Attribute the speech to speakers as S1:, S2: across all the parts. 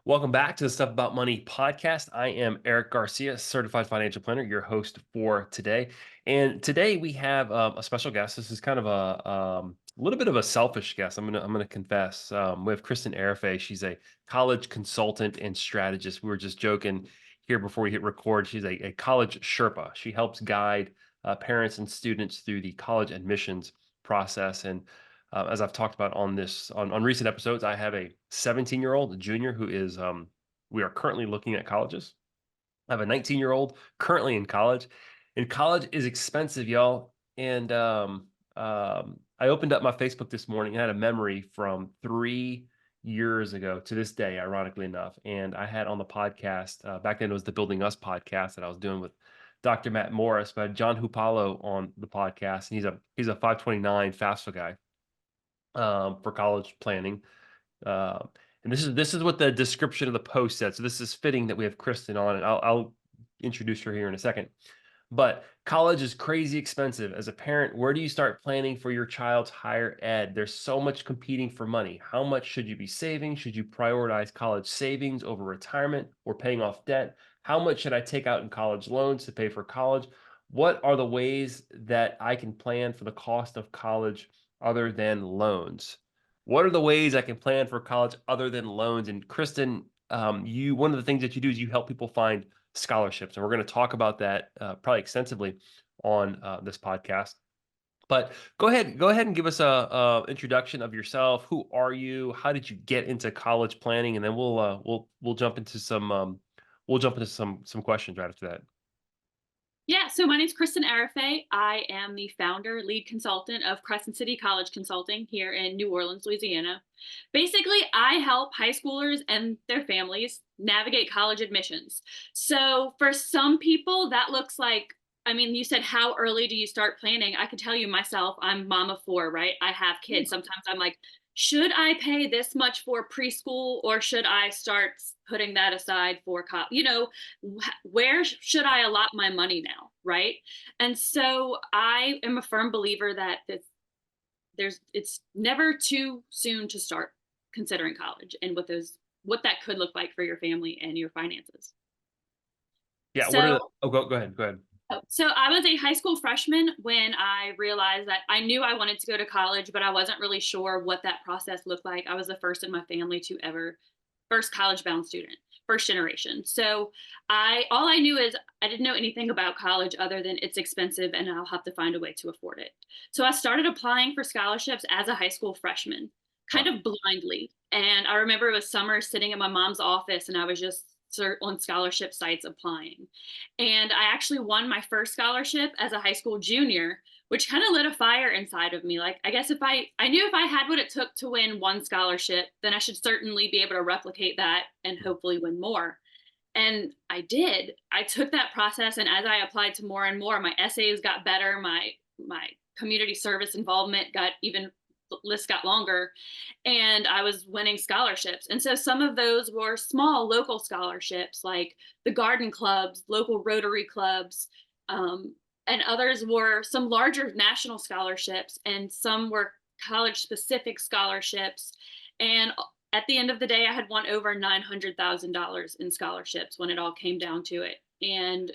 S1: Welcome back to the Stuff About Money podcast. I am Erik Garcia, certified financial planner, your host for today. And today we have a special guest. This is kind of a little bit of a selfish guest. I'm gonna confess. We have Christen Arafeh. She's a college consultant and strategist. We were just joking here before we hit record. She's a college Sherpa. She helps guide parents and students through the college admissions process. And as I've talked about on recent episodes, I have a 17-year-old junior who is we are currently looking at colleges. I have a 19-year-old currently in college, and college is expensive, y'all. And I opened up my Facebook this morning and had a memory from 3 years ago to this day, ironically enough. And I had on the podcast back then it was the Building Us podcast that I was doing with Dr. Matt Morris, but I had John Hupalo on the podcast, and he's a 529 FAFSA guy for college planning. Uh, and this is what the description of the post said. So this is fitting that we have Christen on, and I'll introduce her here in a second. But college is crazy expensive. As a parent, where do you start planning for your child's higher ed? There's so much competing for money. How much should you be saving? Should you prioritize college savings over retirement or paying off debt? How much should I take out in college loans to pay for college? What are the ways that I can plan for the cost of college other than loans? What are the ways I can plan for college other than loans? And Christen, you one of the things that you do is you help people find scholarships, and we're going to talk about that probably extensively on this podcast. But go ahead and give us a introduction of yourself. Who are you? How did you get into college planning? And then we'll jump into some questions right after that.
S2: Yeah, so my name's Christen Arafeh. I am the founder, lead consultant of Crescent City College Consulting here in New Orleans, Louisiana. Basically, I help high schoolers and their families navigate college admissions. So for some people, that looks like, I mean, you said, how early do you start planning? I can tell you myself, I'm mom of four, right? I have kids. Sometimes I'm like, should I pay this much for preschool or should I start putting that aside for college? Where should I allot my money now, right? And so I am a firm believer that it's never too soon to start considering college and what that could look like for your family and your finances.
S1: Yeah. What are the?
S2: So
S1: Oh, go ahead. Go ahead.
S2: so I was a high school freshman when I realized that I knew I wanted to go to college, but I wasn't really sure what that process looked like. I was the first in my family to ever first college bound student, first generation. So I all I knew is I didn't know anything about college other than it's expensive and I'll have to find a way to afford it. So I started applying for scholarships as a high school freshman, kind
S1: Wow.
S2: of blindly. And I remember it was summer sitting in my mom's office and I was just on scholarship sites applying. And I actually won my first scholarship as a high school junior, which kind of lit a fire inside of me. Like, I guess if I knew if I had what it took to win one scholarship, then I should certainly be able to replicate that and hopefully win more. And I did. I took that process, and as I applied to more and more, my essays got better, my community service involvement got even list got longer, and I was winning scholarships. And so some of those were small local scholarships like the garden clubs, local Rotary clubs, and others were some larger national scholarships, and some were college specific scholarships. And at the end of the day, I had won over $900,000 in scholarships when it all came down to it. And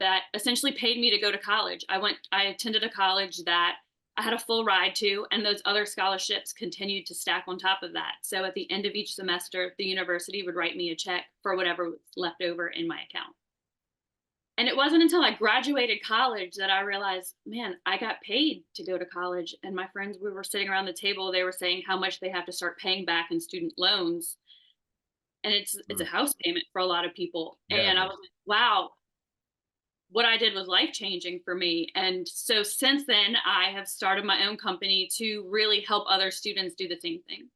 S2: that essentially paid me to go to college. I attended a college that I had a full ride to, and those other scholarships continued to stack on top of that. So at the end of each semester, the university would write me a check for whatever was left over in my account. And it wasn't until I graduated college that I realized, man, I got paid to go to college. And my friends, we were sitting around the table, they were saying how much they have to start paying back in student loans. And it's a
S1: Mm.
S2: house payment for a lot of people.
S1: Yeah.
S2: And I was like, wow, what I did was life changing for me. And so since then, I have started my own company to really help other students do the same thing.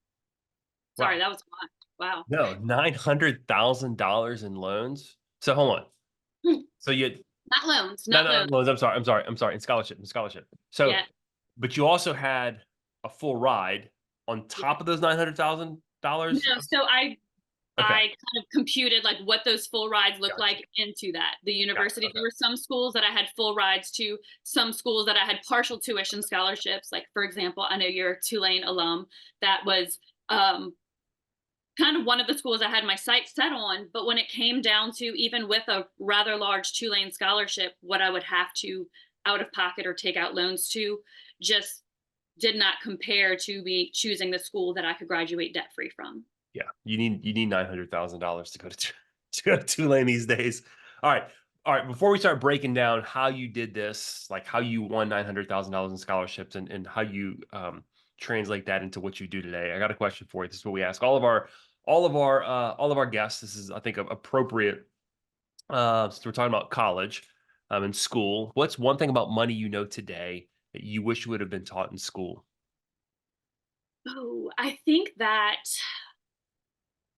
S2: Sorry,
S1: Wow.
S2: that was a lot. Wow.
S1: No, $900,000 in loans. So hold on.
S2: Hmm.
S1: So you
S2: Not loans,
S1: No,
S2: not
S1: no,
S2: loans.
S1: loans. I'm sorry. In scholarship. So,
S2: Yeah.
S1: but you also had a full ride on
S2: Yeah.
S1: top of those $900,000.
S2: No, so
S1: Okay,
S2: I kind of computed like what those full rides look
S1: gotcha,
S2: like into that. The
S1: gotcha.
S2: university,
S1: Okay,
S2: there were some schools that I had full rides to, some schools that I had partial tuition scholarships. Like, for example, I know you're a Tulane alum. That was um, kind of one of the schools I had my sights set on. But when it came down to, even with a rather large 2-lane scholarship, what I would have to out of pocket or take out loans to just did not compare to me choosing the school that I could graduate debt free from.
S1: Yeah, you need $900,000 to go to to go to Tulane these days. All right, all right. Before we start breaking down how you did this, like how you won $900,000 in scholarships, and how you translate that into what you do today, I got a question for you. This is what we ask all of our guests. This is, I think, appropriate since we're talking about college and school. What's one thing about money you know today that you wish would have been taught in school?
S2: Oh, I think that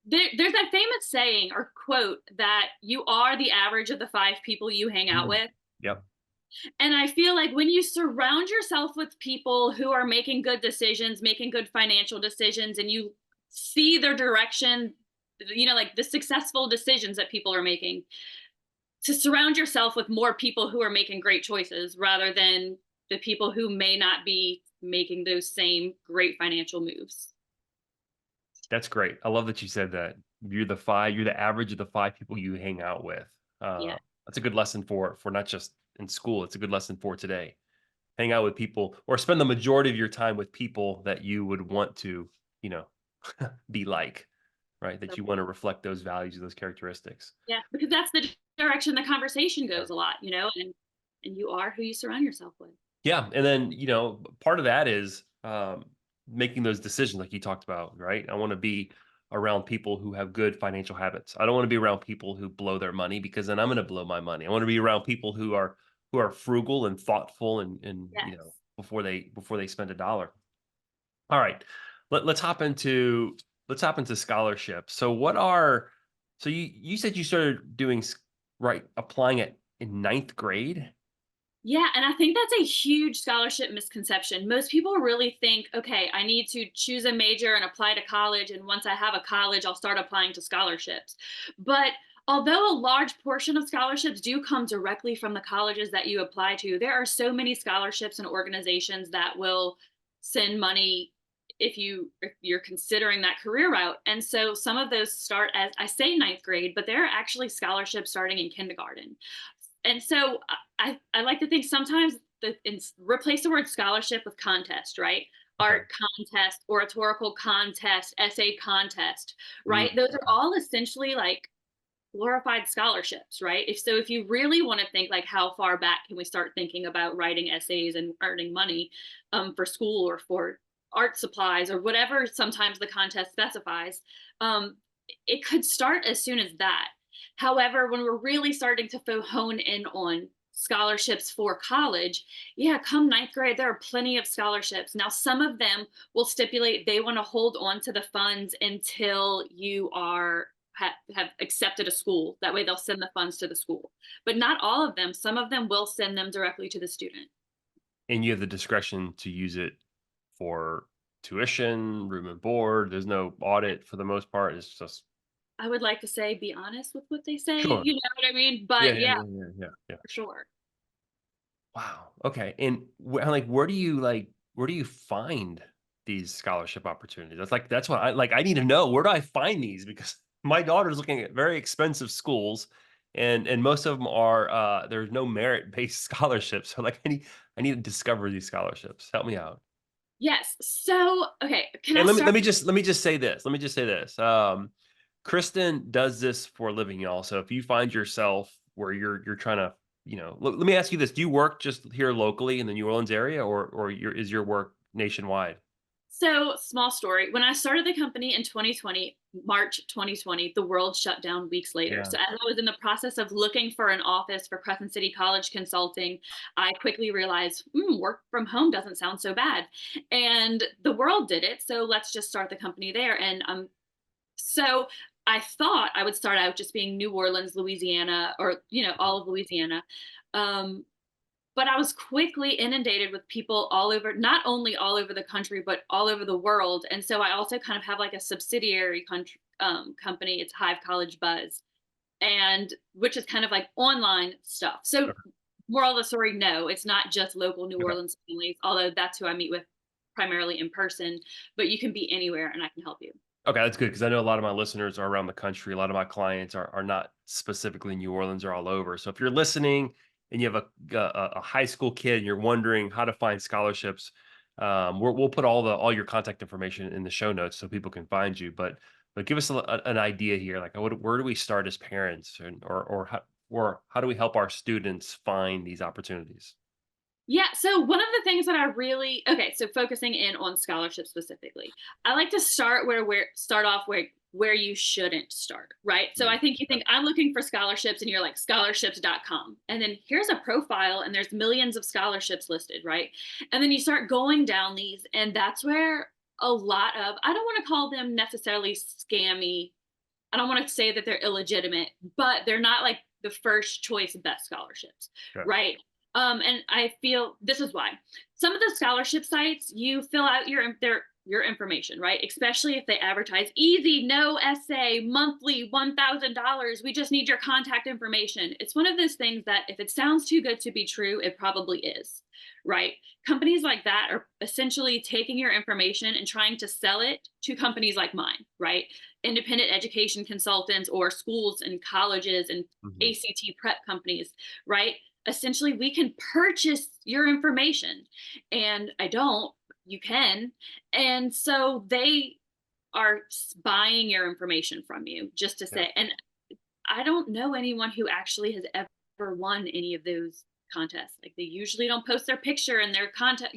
S2: there's that famous saying or quote that you are the average of the 5 people you hang out
S1: Mm,
S2: with.
S1: yep,
S2: And I feel like when you surround yourself with people who are making good decisions, making good financial decisions, and you see their direction, like the successful decisions that people are making, to surround yourself with more people who are making great choices rather than the people who may not be making those same great financial moves.
S1: that's great. I love that you said that. You're the average of the 5 people you hang out with.
S2: Yeah.
S1: That's a good lesson for not just in school. It's a good lesson for today. Hang out with people, or spend the majority of your time with people that you would want to, you know, be like, right? That
S2: So,
S1: you want to reflect those values, those characteristics.
S2: yeah, because that's the direction the conversation
S1: Yeah.
S2: goes a lot, and you are who you surround yourself with.
S1: Yeah, and then, part of that is, making those decisions like you talked about, right? I wanna be around people who have good financial habits. I don't wanna be around people who blow their money, because then I'm gonna blow my money. I wanna be around people who are frugal and thoughtful, and,
S2: Yes.
S1: before they spend a dollar. All right. Let's hop into scholarships. So you said you started right, applying it in ninth grade?
S2: Yeah, and I think that's a huge scholarship misconception. Most people really think, okay, I need to choose a major and apply to college. And once I have a college, I'll start applying to scholarships. But although a large portion of scholarships do come directly from the colleges that you apply to, there are so many scholarships and organizations that will send money if you're considering that career route. And so some of those start, as I say, ninth grade, but there are actually scholarships starting in kindergarten. And so I like to think sometimes replace the word scholarship with contest, right?
S1: Okay.
S2: Art contest, oratorical contest, essay contest,
S1: Mm,
S2: right? Those are
S1: okay.
S2: all essentially like glorified scholarships, right? If you really want to think like how far back can we start thinking about writing essays and earning money for school or for art supplies or whatever sometimes the contest specifies, um, it could start as soon as that. However, when we're really starting to hone in on scholarships for college, yeah, come ninth grade, there are plenty of scholarships. Now, some of them will stipulate they want to hold on to the funds until you are have accepted a school. That way they'll send the funds to the school. But not all of them. Some of them will send them directly to the student.
S1: And you have the discretion to use it for tuition, room and board. There's no audit for the most part. It's just
S2: I would like to say be honest with what they say,
S1: sure.
S2: you know what I mean?
S1: Yeah,
S2: But
S1: yeah,
S2: yeah,
S1: yeah, yeah, yeah, yeah.
S2: for sure.
S1: Wow. Okay. And where do you find these scholarship opportunities? That's what I need to know. Where do I find these? Because my daughter's looking at very expensive schools, and most of them are there's no merit based scholarships. So like I need to discover these scholarships. Help me out.
S2: Yes. So, okay, can I
S1: And
S2: start?
S1: let me just say this. Let me just say this. Kristen does this for a living, y'all. So if you find yourself where you're trying to, let me ask you this: do you work just here locally in the New Orleans area, or is your work nationwide?
S2: So, small story. When I started the company in 2020, March 2020, the world shut down weeks later.
S1: Yeah.
S2: So, as I was in the process of looking for an office for Crescent City College Consulting, I quickly realized work from home doesn't sound so bad. And the world did it. So, let's just start the company there. And so I thought I would start out just being New Orleans, Louisiana, or, all of Louisiana. Um, but I was quickly inundated with people all over, not only all over the country, but all over the world. And so I also kind of have like a subsidiary company. It's Hive College Buzz, and which is kind of like online stuff. So,
S1: Okay.
S2: moral of the story, no, it's not just local New
S1: Okay.
S2: Orleans families, although that's who I meet with primarily in person, but you can be anywhere and I can help you.
S1: Okay, that's good because I know a lot of my listeners are around the country. A lot of my clients are not specifically in New Orleans or all over. So if you're listening and you have a high school kid and you're wondering how to find scholarships, we'll put all your contact information in the show notes so people can find you. But give us an idea here, like where do we start as parents, and or how do we help our students find these opportunities?
S2: Yeah, so one of the things that I really okay, so focusing in on scholarships specifically. I like to start where start off where you shouldn't start, right? So
S1: Mm,
S2: I think you
S1: okay.
S2: think I'm looking for scholarships and you're like scholarships.com. And then here's a profile and there's millions of scholarships listed, right? And then you start going down these and that's where a lot of I don't want to call them necessarily scammy. I don't want to say that they're illegitimate, but they're not like the first choice best scholarships,
S1: Okay.
S2: right? And I feel this is why some of the scholarship sites you fill out your information, right? Especially if they advertise easy, no essay, monthly, $1,000. We just need your contact information. It's one of those things that if it sounds too good to be true, it probably is, right? Companies like that are essentially taking your information and trying to sell it to companies like mine, right? Independent education consultants or schools and colleges and
S1: Mhm.
S2: ACT prep companies, right? Essentially, we can purchase your information. And I don't, you can. And so they are buying your information from you just to
S1: Yeah.
S2: say, and I don't know anyone who actually has ever won any of those contests. Like they usually don't post their picture and their content,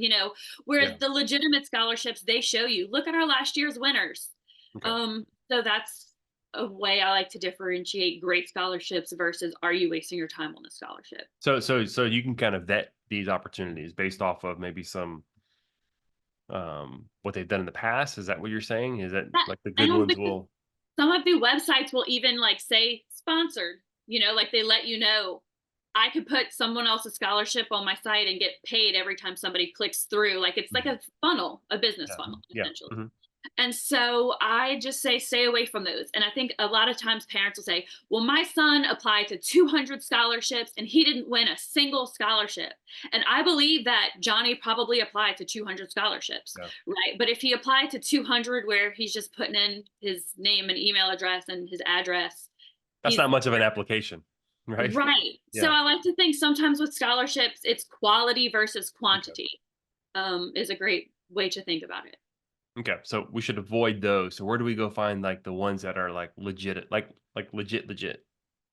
S2: whereas
S1: Yeah.
S2: the legitimate scholarships they show you, look at our last year's winners.
S1: Okay.
S2: So that's a way I like to differentiate great scholarships versus are you wasting your time on a scholarship?
S1: So you can kind of vet these opportunities based off of maybe some what they've done in the past. Is that what you're saying? Is that
S2: That
S1: like the good
S2: and
S1: ones
S2: because
S1: will
S2: some of the websites will even like say sponsored, like they let you know I could put someone else's scholarship on my site and get paid every time somebody clicks through. Like it's like
S1: Mhm.
S2: a funnel, a business
S1: Yeah.
S2: funnel,
S1: Yeah.
S2: essentially.
S1: Mhm.
S2: And so I just say stay away from those. And I think a lot of times parents will say, well, my son applied to 200 scholarships and he didn't win a single scholarship. And I believe that Johnny probably applied to 200 scholarships,
S1: Yeah.
S2: right? But if he applied to 200 where he's just putting in his name and email address and his address,
S1: That's
S2: he's
S1: not much of an application, right?
S2: right. So
S1: Yeah.
S2: I like to think sometimes with scholarships, it's quality versus
S1: Okay.
S2: quantity, is a great way to think about it.
S1: Okay. So we should avoid those. So where do we go find like the ones that are like legit, like legit?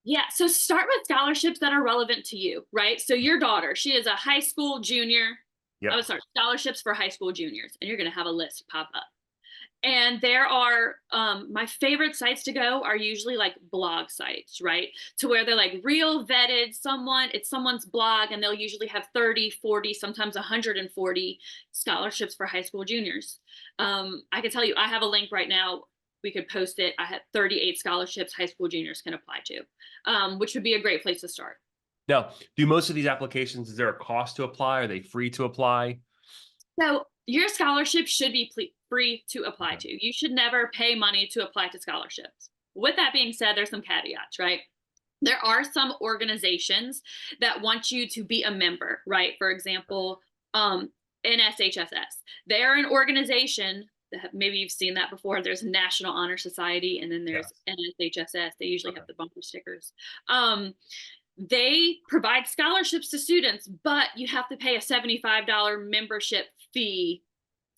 S2: Yeah, so start with scholarships that are relevant to you, right? So your daughter, she is a high school junior.
S1: Yep.
S2: Oh, sorry, scholarships for high school juniors, and you're going to have a list pop up. And there are my favorite sites to go are usually like blog sites, right? To where they're like real vetted it's someone's blog and they'll usually have 30, 40, sometimes 140 scholarships for high school juniors. I can tell you I have a link right now. We could post it. I had 38 scholarships high school juniors can apply to, which would be a great place to start.
S1: Now, do most of these applications, is there a cost to apply? Are they free to apply?
S2: So your scholarship should be free to apply
S1: Okay.
S2: to. You should never pay money to apply to scholarships. With that being said, there's some caveats, right? There are some organizations that want you to be a member, right? For example, NSHSS. They're an organization that maybe you've seen that before. There's National Honor Society, and then there's
S1: Yes.
S2: NSHSS. They usually
S1: Okay.
S2: have the bumper stickers. Um, they provide scholarships to students, but you have to pay a $75 membership fee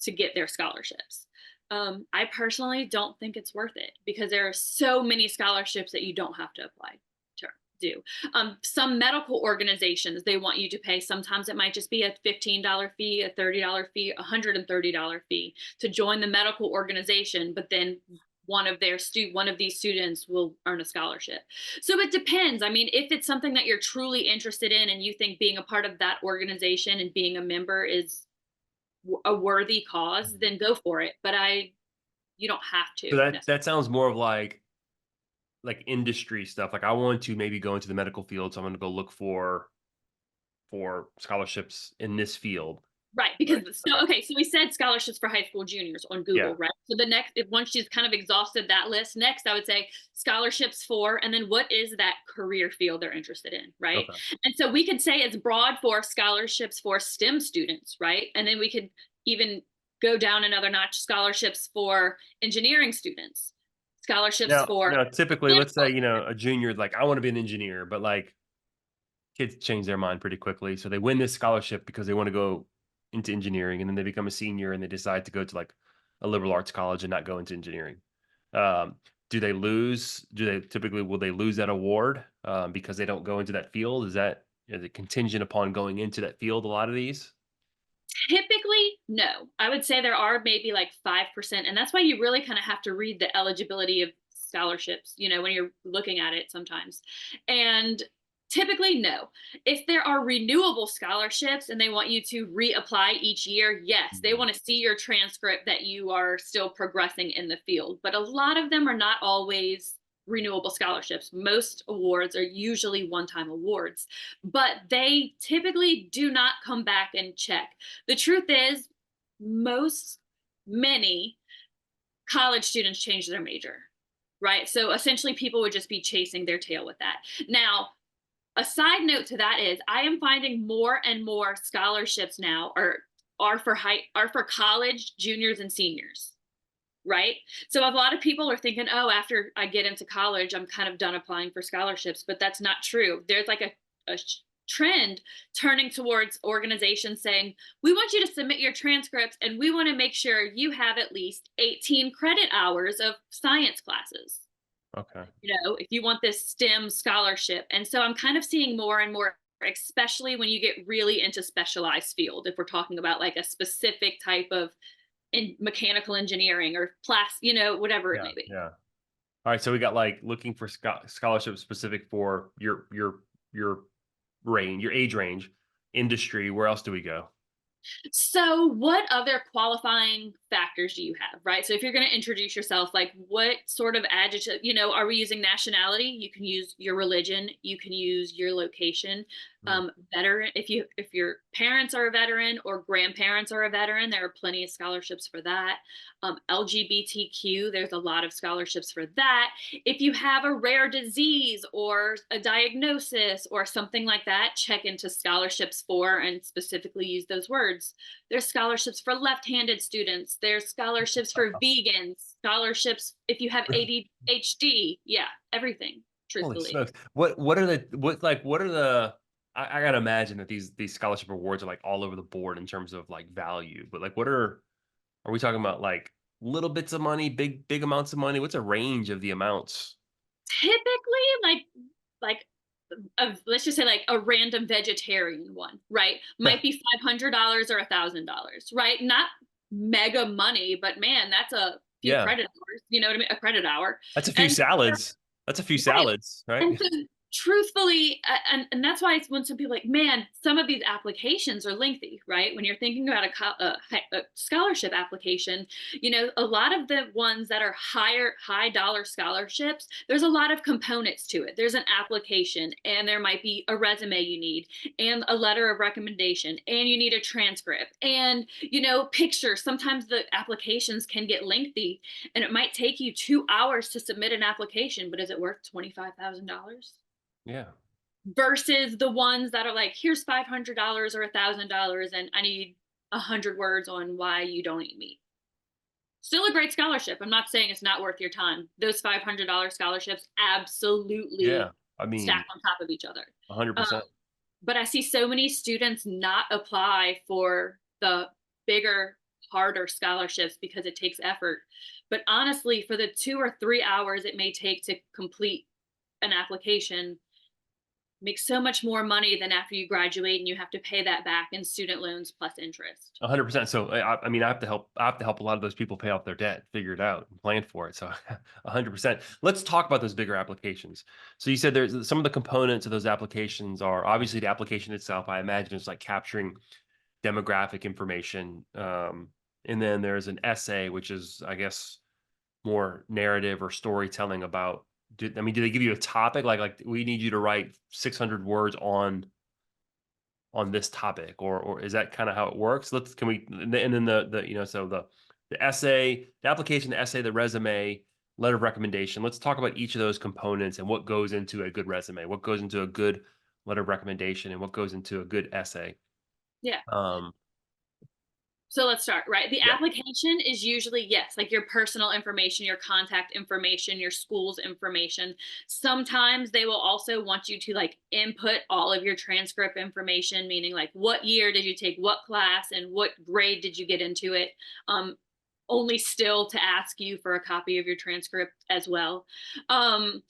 S2: to get their scholarships. I personally don't think it's worth it because there are so many scholarships that you don't have to apply to do. Some medical organizations, they want you to pay. Sometimes it might just be a $15 fee, a $30 fee, $130 fee to join the medical organization, but then one of these students will earn a scholarship. So it depends. I mean, if it's something that you're truly interested in and you think being a part of that organization and being a member is a worthy cause,
S1: Mhm.
S2: then go for it. But you don't have
S1: So
S2: to.
S1: that sounds more of like industry stuff. Like I want to maybe go into the medical field, so I'm going to go look for scholarships in this field.
S2: Right, because
S1: Right.
S2: so
S1: Okay.
S2: okay, so we said scholarships for high school juniors on
S1: Yeah.
S2: Google, right? So the next, if once she's kind of exhausted that list, next I would say scholarships for, and then what is that career field they're interested in, right?
S1: Okay.
S2: And so we could say it's broad for scholarships for STEM students, right? And then we could even go down another notch, scholarships for engineering students, scholarships
S1: Now,
S2: for
S1: now, typically, let's say
S2: mechanical.
S1: a junior like I want to be an engineer, but like kids change their mind pretty quickly, so they win this scholarship because they want to go into engineering, and then they become a senior and they decide to go to like a liberal arts college and not go into engineering. Um, do they lose? Do they typically will they lose that award because they don't go into that field? Is it contingent upon going into that field? A lot of these.
S2: Typically, no. I would say there are maybe like 5%. And that's why you really kind of have to read the eligibility of scholarships, when you're looking at it sometimes. And typically, no. If there are renewable scholarships and they want you to reapply each year, yes, they
S1: Mhm.
S2: want to see your transcript that you are still progressing in the field. But a lot of them are not always renewable scholarships. Most awards are usually one time awards, but they typically do not come back and check. The truth is, most, many college students change their major, right? So essentially, people would just be chasing their tail with that. Now, a side note to that is I am finding more and more scholarships now are for college juniors and seniors, right? So a lot of people are thinking, oh, after I get into college, I'm kind of done applying for scholarships, but that's not true. There's like a trend turning towards organizations saying, we want you to submit your transcripts and we want to make sure you have at least 18 credit hours of science classes,
S1: Okay.
S2: if you want this STEM scholarship. And so I'm kind of seeing more and more, especially when you get really into specialized field, if we're talking about like a specific type of in mechanical engineering or whatever it
S1: Yeah.
S2: may be.
S1: Yeah. All right. So we got like looking for scholarships specific for your range, your age range, industry. Where else do we go?
S2: So, what other qualifying factors do you have, right? So, if you're going to introduce yourself, like what sort of adjective, are we using nationality? You can use your religion, you can use your location.
S1: Mm.
S2: Veteran, if your parents are a veteran or grandparents are a veteran, there are plenty of scholarships for that. LGBTQ, there's a lot of scholarships for that. If you have a rare disease or a diagnosis or something like that, check into scholarships for and specifically use those words. There's scholarships for left-handed students. There's scholarships for vegans, scholarships if you have ADHD. Yeah, everything,
S1: Holy
S2: truthfully.
S1: smokes! What are the? I gotta imagine that these scholarship awards are like all over the board in terms of like value, but like are we talking about like little bits of money, big amounts of money? What's a range of the amounts?
S2: Typically, like let's just say like a random vegetarian one, right? Might be $500 or $1,000, right? Not mega money, but man, that's a few
S1: Yeah,
S2: credit hours. You know what I mean? A credit hour,
S1: that's a few
S2: and
S1: salads. That's a few
S2: right.
S1: salads, right?
S2: And so, truthfully, and that's why it's when some people are like, man, some of these applications are lengthy, right? When you're thinking about a scholarship application, a lot of the ones that are high dollar scholarships, there's a lot of components to it. There's an application, and there might be a resume you need, and a letter of recommendation, and you need a transcript, and pictures. Sometimes the applications can get lengthy, and it might take you 2 hours to submit an application, but is it worth $25,000?
S1: Yeah.
S2: Versus the ones that are like, here's $500 or $1,000, and I need 100 words on why you don't eat meat. Still a great scholarship. I'm not saying it's not worth your time. Those $500 scholarships
S1: Yeah.
S2: absolutely
S1: I
S2: stack
S1: mean,
S2: on top of each other. Um,
S1: 100%.
S2: but I see so many students not apply for the bigger, harder scholarships because it takes effort. But honestly, for the 2 or 3 hours it may take to complete an application, make so much more money than after you graduate and you have to pay that back in student loans plus interest.
S1: 100%. So I mean, I have to help a lot of those people pay off their debt, figure it out, and plan for it. So 100%. Let's talk about those bigger applications. So you said there's some of the components of those applications are obviously the application itself. I imagine it's like capturing demographic information. And then there's an essay, which is, I guess, more narrative or storytelling about. Do they give you a topic like we need you to write 600 words on this topic, or is that kind of how it works? Let's can we and then the so the essay, the application, the essay, the resume, letter of recommendation. Let's talk about each of those components and what goes into a good resume, what goes into a good letter of recommendation, and what goes into a good essay.
S2: Yeah.
S1: Um,
S2: So let's start, right? The
S1: Yeah.
S2: application is usually, yes, like your personal information, your contact information, your school's information. Sometimes they will also want you to like input all of your transcript information, meaning like what year did you take what class and what grade did you get into it. Um, Only still to ask you for a copy of your transcript as well. Um,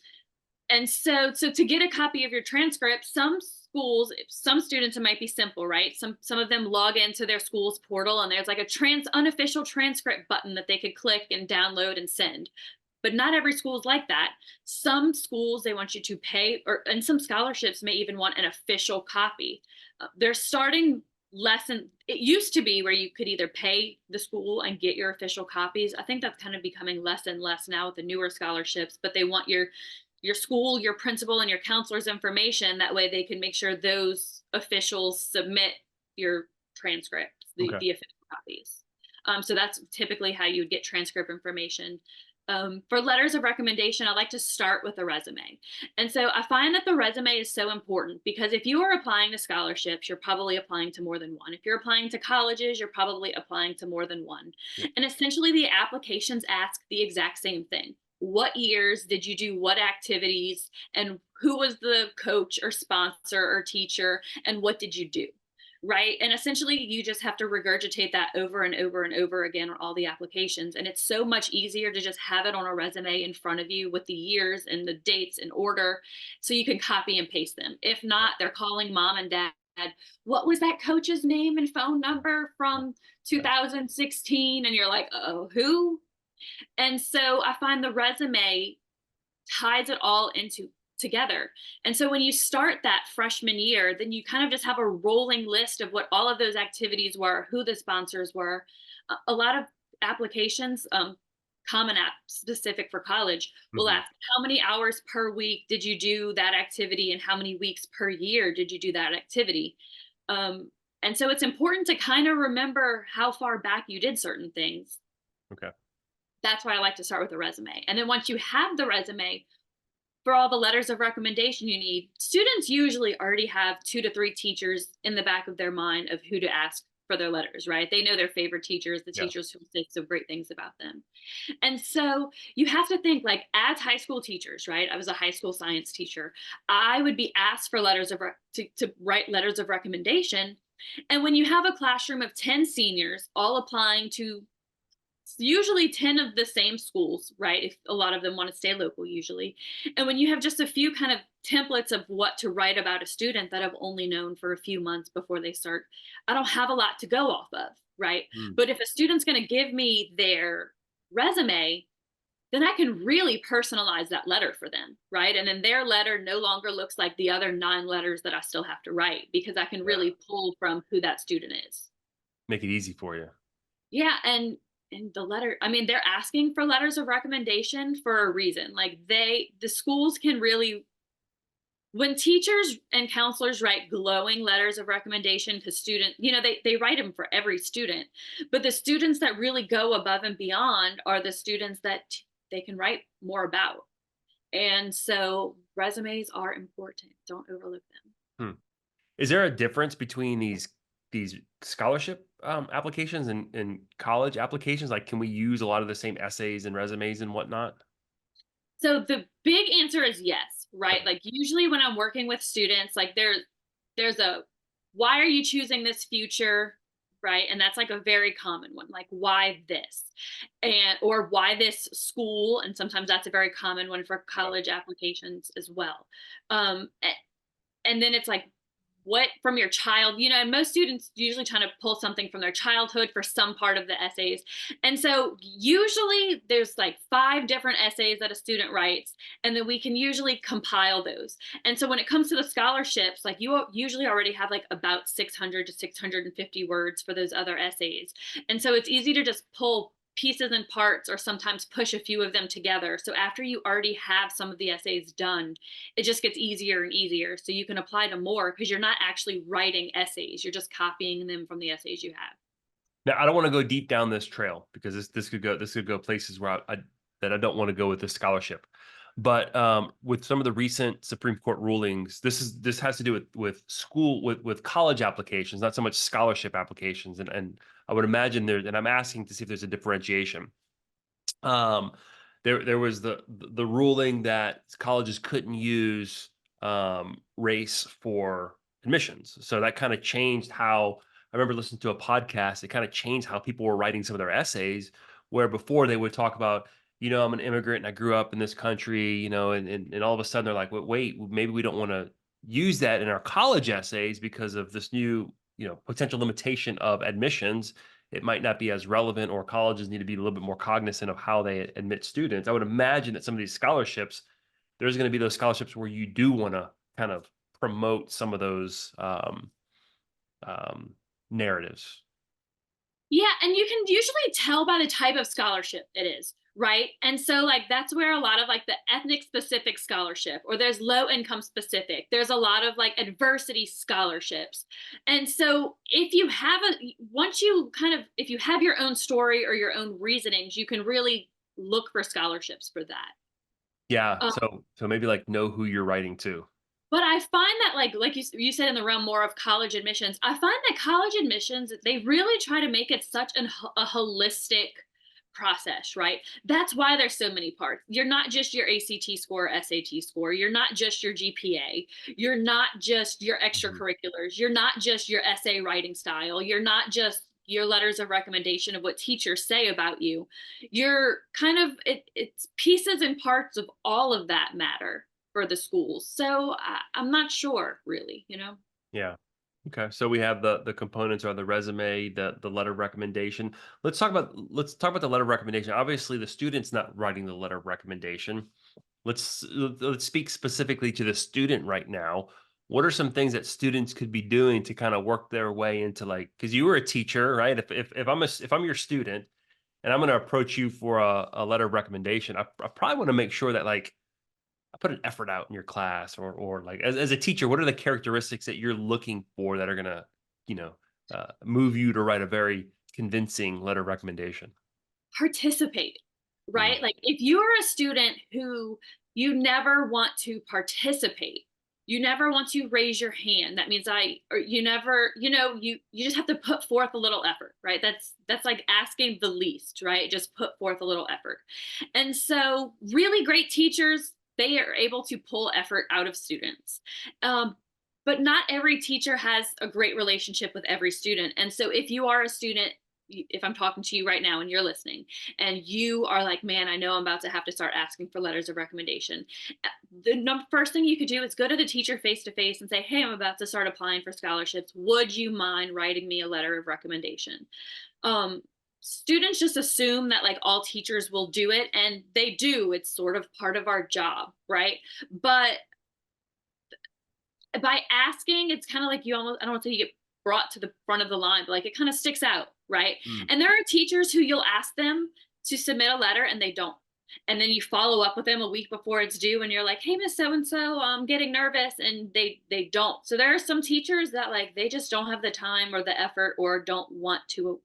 S2: and so to get a copy of your transcript, some schools, some students, it might be simple, right? Some of them log into their school's portal and there's like a unofficial transcript button that they could click and download and send. But not every school is like that. Some schools, they want you to pay, or and some scholarships may even want an official copy. They're starting lesson. It used to be where you could either pay the school and get your official copies. I think that's kind of becoming less and less now with the newer scholarships, but they want your school, your principal, and your counselor's information. That way they can make sure those officials submit your transcripts,
S1: Okay.
S2: the official copies. So that's typically how you would get transcript information. For letters of recommendation, I like to start with a resume. And so I find that the resume is so important because if you are applying to scholarships, you're probably applying to more than one. If you're applying to colleges, you're probably applying to more than one.
S1: Yeah.
S2: And essentially, the applications ask the exact same thing. What years did you do what activities, and who was the coach or sponsor or teacher, and what did you do? Right. And essentially, you just have to regurgitate that over and over and over again on all the applications. And it's so much easier to just have it on a resume in front of you with the years and the dates in order so you can copy and paste them. If not, they're calling mom and dad. What was that coach's name and phone number from
S1: Yeah.
S2: 2016? And you're like, oh, who? And so I find the resume ties it all into together. And so when you start that freshman year, then you kind of just have a rolling list of what all of those activities were, who the sponsors were. A lot of applications, Common App specific for college, will
S1: Mhm.
S2: ask how many hours per week did you do that activity and how many weeks per year did you do that activity. Um, and so it's important to kind of remember how far back you did certain things.
S1: Okay.
S2: That's why I like to start with a resume. And then once you have the resume, for all the letters of recommendation you need, students usually already have 2 to 3 teachers in the back of their mind of who to ask for their letters, right? They know their favorite teachers, the
S1: Yeah.
S2: teachers who say so great things about them. And so you have to think like as high school teachers, right? I was a high school science teacher. I would be asked for to write letters of recommendation. And when you have a classroom of 10 seniors all applying to usually 10 of the same schools, right? If a lot of them want to stay local, usually. And when you have just a few kind of templates of what to write about a student that I've only known for a few months before they start, I don't have a lot to go off of, right?
S1: Mm.
S2: But if a student's going to give me their resume, then I can really personalize that letter for them, right? And then their letter no longer looks like the other 9 letters that I still have to write because I can
S1: Yeah.
S2: really pull from who that student is.
S1: Make it easy for you.
S2: Yeah, and the letter, I mean, they're asking for letters of recommendation for a reason. Like the schools can really, when teachers and counselors write glowing letters of recommendation to student, they write them for every student. But the students that really go above and beyond are the students that they can write more about. And so resumes are important. Don't overlook them.
S1: Hmm. Is there a difference between these scholarship applications and college applications? Like, can we use a lot of the same essays and resumes and whatnot?
S2: So the big answer is yes, right?
S1: Okay.
S2: Like usually when I'm working with students, like there's a why are you choosing this future? Right. And that's like a very common one, like why this? And or why this school? And sometimes that's a very common one for
S1: Okay.
S2: college applications as well. And then it's like what from your child, and most students usually trying to pull something from their childhood for some part of the essays. And so usually there's like 5 different essays that a student writes, and then we can usually compile those. And so when it comes to the scholarships, like you usually already have like about 600 to 650 words for those other essays. And so it's easy to just pull pieces and parts or sometimes push a few of them together. So after you already have some of the essays done, it just gets easier and easier. So you can apply to more because you're not actually writing essays. You're just copying them from the essays you have.
S1: Now, I don't want to go deep down this trail because this could go places where that I don't want to go with this scholarship. But with some of the recent Supreme Court rulings, this has to do with school with college applications, not so much scholarship applications. And I would imagine there, and I'm asking to see if there's a differentiation. Um, there was the ruling that colleges couldn't use race for admissions, so that kind of changed how. I remember listening to a podcast. It kind of changed how people were writing some of their essays, where before they would talk about, I'm an immigrant and I grew up in this country, and all of a sudden they're like, wait, maybe we don't want to use that in our college essays because of this new, potential limitation of admissions. It might not be as relevant, or colleges need to be a little bit more cognizant of how they admit students. I would imagine that some of these scholarships, there's going to be those scholarships where you do want to kind of promote some of those um, narratives.
S2: Yeah, and you can usually tell by the type of scholarship it is, right? And so like that's where a lot of like the ethnic specific scholarship, or there's low income specific. There's a lot of like adversity scholarships. And so if you have a once you kind of if you have your own story or your own reasonings, you can really look for scholarships for that.
S1: Yeah.
S2: Um,
S1: So maybe like know who you're writing to.
S2: But I find that like you said in the realm more of college admissions, I find that college admissions, they really try to make it such a holistic process, right? That's why there's so many parts. You're not just your ACT score, SAT score. You're not just your GPA. You're not just your
S1: Mhm.
S2: extracurriculars. You're not just your essay writing style. You're not just your letters of recommendation of what teachers say about you. You're kind of it's pieces and parts of all of that matter for the schools. So I'm not sure really, you know.
S1: Yeah. Okay. So we have the components are the resume, the letter of recommendation. Let's talk about the letter of recommendation. Obviously, the student's not writing the letter of recommendation. Let's speak specifically to the student right now. What are some things that students could be doing to kind of work their way into, like, because you were a teacher, right? If I'm your student and I'm going to approach you for a letter of recommendation, I probably want to make sure that, like, I put an effort out in your class, or like as a teacher, what are the characteristics that you're looking for that are gonna, you know, move you to write a very convincing letter of recommendation?
S2: Participate,
S1: Mhm.
S2: right? Like if you're a student who you never want to participate, you never want to raise your hand. That means or you never, you just have to put forth a little effort, right? That's like asking the least, right? Just put forth a little effort. And so really great teachers, they are able to pull effort out of students. Um, but not every teacher has a great relationship with every student. And so if you are a student, if I'm talking to you right now and you're listening and you are like, man, I know I'm about to have to start asking for letters of recommendation. The first thing you could do is go to the teacher face to face and say, hey, I'm about to start applying for scholarships. Would you mind writing me a letter of recommendation? Um, Students just assume that like all teachers will do it, and they do. It's sort of part of our job, right? But by asking, it's kind of like you almost, I don't want to say you get brought to the front of the line, but like it kind of sticks out, right?
S1: Mm.
S2: And there are teachers who you'll ask them to submit a letter and they don't. And then you follow up with them a week before it's due and you're like, hey, Miss So and so, I'm getting nervous. And they don't. So there are some teachers that like they just don't have the time or the effort or don't want to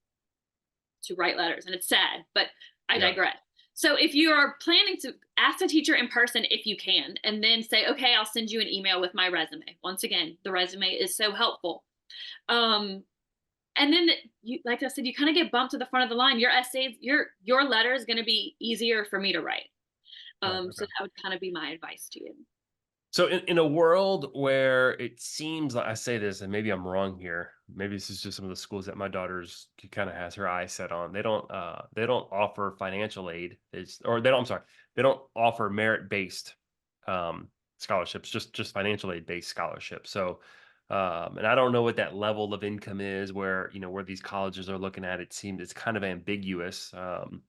S2: write letters. And it's sad, but I
S1: Yeah.
S2: digress. So if you are planning to ask the teacher in person, if you can, and then say, okay, I'll send you an email with my resume. Once again, the resume is so helpful. Um, and then you, like I said, you kind of get bumped to the front of the line. Your essays, your letter is going to be easier for me to write.
S1: Right.
S2: So
S1: Okay.
S2: that would kind of be my advice to you.
S1: So in a world where it seems like, I say this, and maybe I'm wrong here. Maybe this is just some of the schools that my daughter's kind of has her eyes set on. They don't offer financial aid. Or they don't. I'm sorry. They don't offer merit based scholarships. Just financial aid based scholarships. So. And I don't know what that level of income is where these colleges are looking at. It seems it's kind of ambiguous. Um,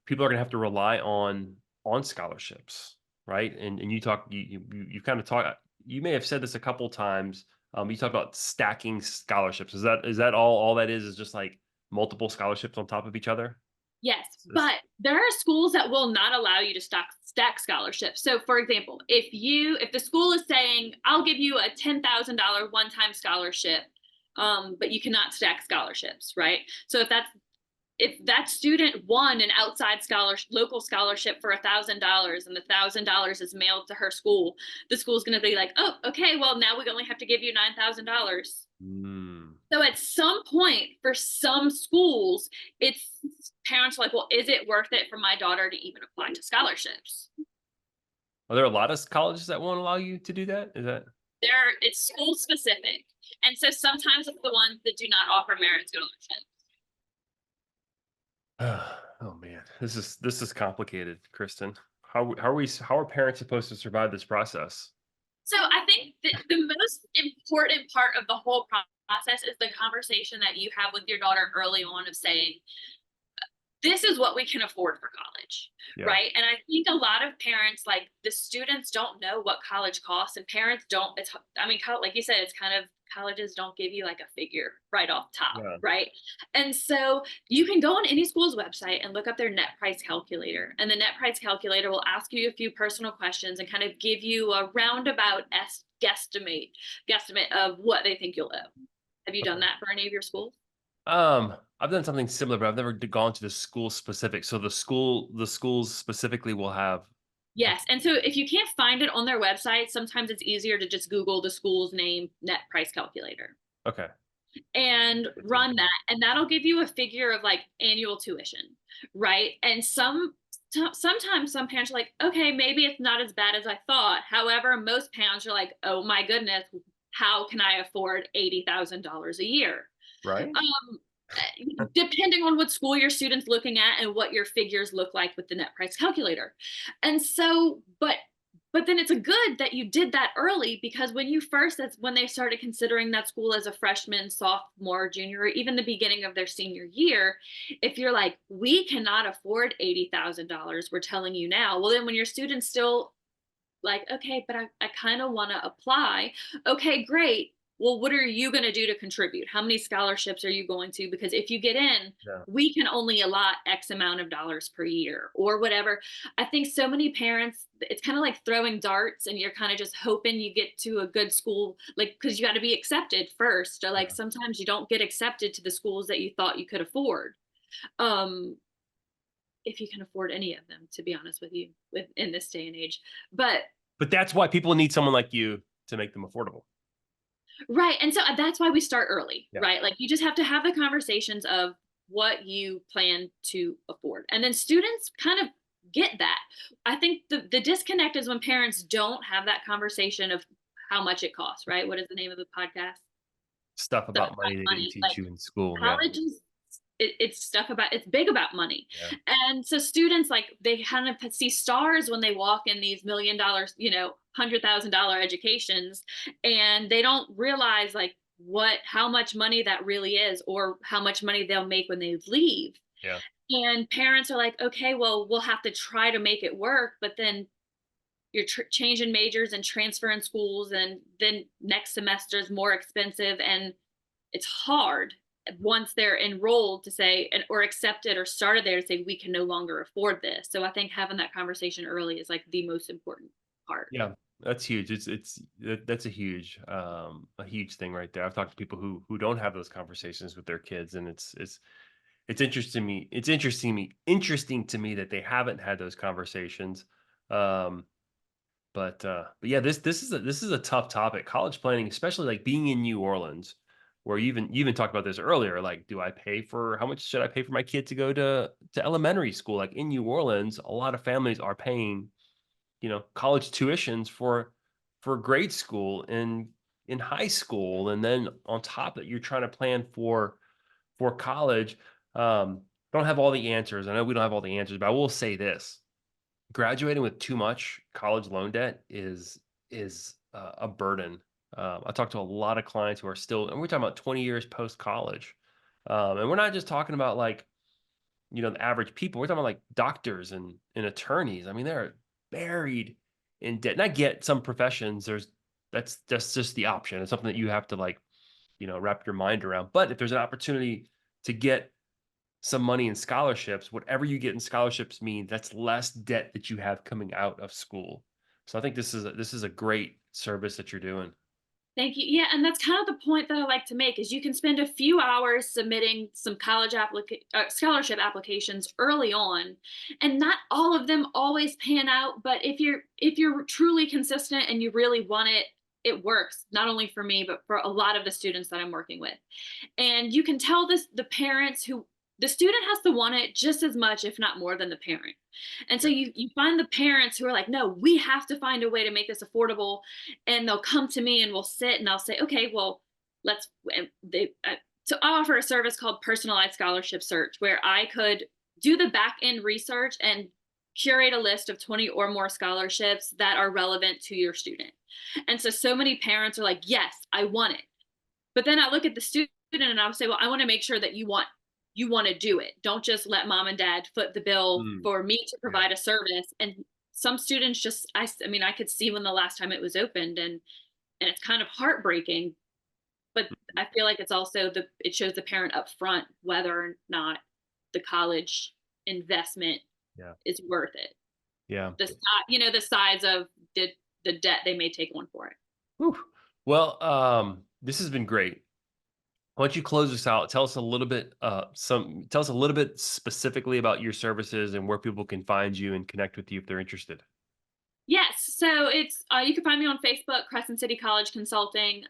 S1: People are going to have to rely on scholarships, right? And you kind of talk. You may have said this a couple times. You talk about stacking scholarships. Is that all that is just like multiple scholarships on top of each other?
S2: Yes,
S1: This,
S2: but there are schools that will not allow you to stack scholarships. So, for example, if the school is saying, "I'll give you a $10,000 one-time scholarship," but you cannot stack scholarships, right? So, if that student won an outside scholarship, local scholarship for $1,000, and the $1,000 is mailed to her school, the school's going to be like, oh, okay, well, now we only have to give you $9,000.
S1: Mm.
S2: So at some point, for some schools, it's parents are like, well, is it worth it for my daughter to even apply to scholarships?
S1: Are there a lot of colleges that won't allow you to do that? Is that?
S2: It's school specific. And so sometimes it's the ones that do not offer merit scholarships.
S1: Oh man, this is complicated, Kristen. How are parents supposed to survive this process?
S2: So I think the most important part of the whole process is the conversation that you have with your daughter early on of saying, this is what we can afford for college,
S1: Yeah,
S2: right? And I think a lot of parents, like the students, don't know what college costs, and parents don't. It's, I mean, like you said, it's kind of, colleges don't give you like a figure right off top,
S1: yeah,
S2: right? And so you can go on any school's website and look up their net price calculator, and the net price calculator will ask you a few personal questions and kind of give you a roundabout guesstimate of what they think you'll owe. Have you done
S1: okay.
S2: that for any of your schools?
S1: I've done something similar, but I've never gone to the school specific. So the schools specifically will have.
S2: Yes, and so if you can't find it on their website, sometimes it's easier to just Google the school's name net price calculator
S1: Okay,
S2: and
S1: good to
S2: run
S1: know.
S2: that, and that'll give you a figure of like annual tuition, right? And sometimes some parents are like, okay, maybe it's not as bad as I thought. However, most parents are like, oh my goodness, how can I afford $80,000 a year?
S1: Right?
S2: Um, Depending on what school your student's looking at and what your figures look like with the net price calculator. And so, but then it's a good that you did that early, because when you first, that's when they started considering that school as a freshman, sophomore, junior, or even the beginning of their senior year. If you're like, we cannot afford $80,000, we're telling you now. Well, then when your student's still like, okay, but I kind of want to apply. Okay, great. Well, what are you going to do to contribute? How many scholarships are you going to? Because if you get in,
S1: Yeah.
S2: we can only allot X amount of dollars per year or whatever. I think so many parents, it's kind of like throwing darts, and you're kind of just hoping you get to a good school, like, because you got to be accepted first. Or like
S1: Yeah.
S2: sometimes you don't get accepted to the schools that you thought you could afford. Um, if you can afford any of them, to be honest with you, with in this day and age. But
S1: But that's why people need someone like you to make them affordable.
S2: right, and so that's why we start early,
S1: Yeah.
S2: right? Like, you just have to have the conversations of what you plan to afford, and then students kind of get that. I think the disconnect is when parents don't have that conversation of how much it costs, right? What is the name of the podcast?
S1: Stuff
S2: Stuff
S1: about
S2: About
S1: money they didn't
S2: Money. Like,
S1: teach you in school. Yeah.
S2: college is, it's stuff about, it's big about money.
S1: Yeah.
S2: And so students, like, they kind of see stars when they walk in these $1 million, $100,000 educations, and they don't realize like how much money that really is, or how much money they'll make when they leave.
S1: Yeah.
S2: And parents are like, okay, well, we'll have to try to make it work, but then you're changing majors and transferring schools, and then next semester is more expensive, and it's hard once they're enrolled to say, or accepted or started there, to say we can no longer afford this. So I think having that conversation early is like the most important part.
S1: Yeah. That's huge. That's a huge thing right there. I've talked to people who don't have those conversations with their kids, and it's interesting to me that they haven't had those conversations. Um, but yeah, this is a tough topic. College planning, especially like being in New Orleans, where you even talked about this earlier. Like, how much should I pay for my kid to go to elementary school? Like in New Orleans, a lot of families are paying, college tuitions for grade school and in high school, and then on top of that, you're trying to plan for college. Don't have all the answers. I know we don't have all the answers, but I will say this: graduating with too much college loan debt is a burden. I talked to a lot of clients who are still, and we're talking about 20 years post college, and we're not just talking about like the average people. We're talking about like doctors and attorneys. I mean, they're buried in debt. And I get some professions. That's just the option. It's something that you have to like wrap your mind around. But if there's an opportunity to get some money in scholarships, whatever you get in scholarships means that's less debt that you have coming out of school. So I think this is a great service that you're doing.
S2: Thank you. Yeah, and that's kind of the point that I like to make is you can spend a few hours submitting some scholarship applications early on, and not all of them always pan out. But if you're truly consistent and you really want it, it works. Not only for me, but for a lot of the students that I'm working with. And you can tell this the parents who the student has to want it just as much, if not more, than the parent. And so
S1: Yeah.
S2: you find the parents who are like, no, we have to find a way to make this affordable, and they'll come to me and we'll sit and I'll say, okay, well, let's. And so I offer a service called personalized scholarship search, where I could do the back end research and curate a list of 20 or more scholarships that are relevant to your student. And so many parents are like, yes, I want it. But then I look at the student and I'll say, well, I want to make sure that you want to do it. Don't just let mom and dad foot the bill
S1: Mm,
S2: for me to
S1: yeah.
S2: provide a service. And some students just, I mean, I could see when the last time it was opened, and it's kind of heartbreaking. But
S1: Mhm.
S2: I feel like it's also it shows the parent up front whether or not the college investment
S1: Yeah.
S2: is worth it.
S1: Yeah.
S2: The size of the debt they may take on for it.
S1: Whew. Well, this has been great. Why don't you close us out? Tell us a little bit specifically about your services and where people can find you and connect with you if they're interested.
S2: Yes, so it's you can find me on Facebook, Crescent City College Consulting.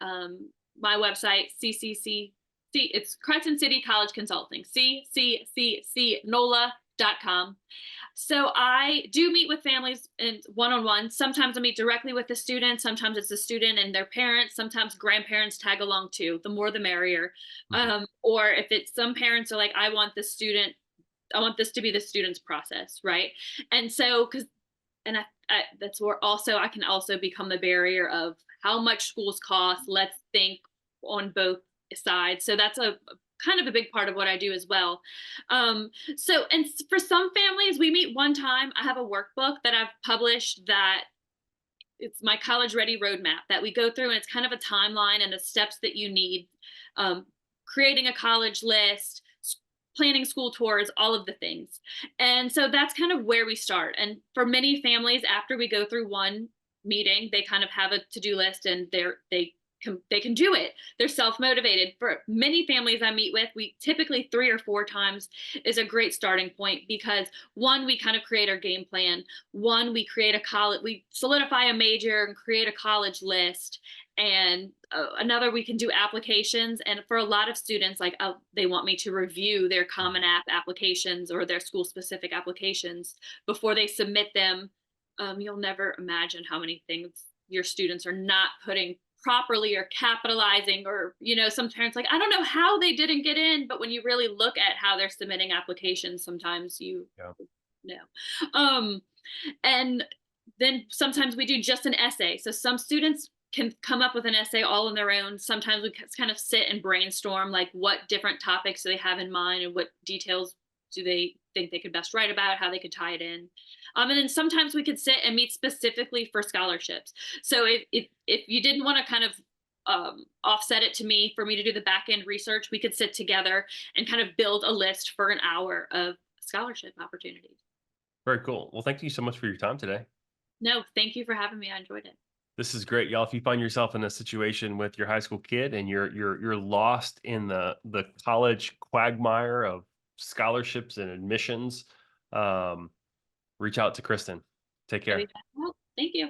S2: My website, it's Crescent City College Consulting, CCCCNOLA.com. So I do meet with families and one on one. Sometimes I meet directly with the student. Sometimes it's the student and their parents. Sometimes grandparents tag along too. The more, the merrier.
S1: Mhm.
S2: Or if it's some parents are like, I want this to be the student's process, right? And so, because that's where also I can also become the barrier of how much schools cost. Let's think on both sides. So that's a kind of a big part of what I do as well. For some families, we meet one time. I have a workbook that I've published that it's my college ready roadmap that we go through, and it's kind of a timeline and the steps that you need, um, creating a college list, planning school tours, all of the things. And so that's kind of where we start. And for many families, after we go through one meeting, they kind of have a to-do list, and they can do it. They're self-motivated. For many families I meet with, we typically 3 or 4 times is a great starting point, because one, we kind of create our game plan. One, we solidify a major and create a college list. And another, we can do applications. And for a lot of students, like, they want me to review their Common App applications or their school specific applications before they submit them. You'll never imagine how many things your students are not putting properly or capitalizing, or some parents like, I don't know how they didn't get in, but when you really look at how they're submitting applications, sometimes you
S1: Yeah.
S2: know. um and then sometimes we do just an essay. So some students can come up with an essay all on their own. Sometimes we kind of sit and brainstorm, like, what different topics do they have in mind and what details do they think they could best write about, how they could tie it in. And then sometimes we could sit and meet specifically for scholarships. So if you didn't want to kind of offset it to me for me to do the back end research, we could sit together and kind of build a list for an hour of scholarship opportunities.
S1: Very cool. Well, thank you so much for your time today.
S2: No, thank you for having me. I enjoyed it.
S1: This is great, y'all. If you find yourself in a situation with your high school kid and you're lost in the college quagmire of scholarships and admissions, um, reach out to Kristen. Take
S2: I'll be
S1: care.
S2: back. Well, thank you.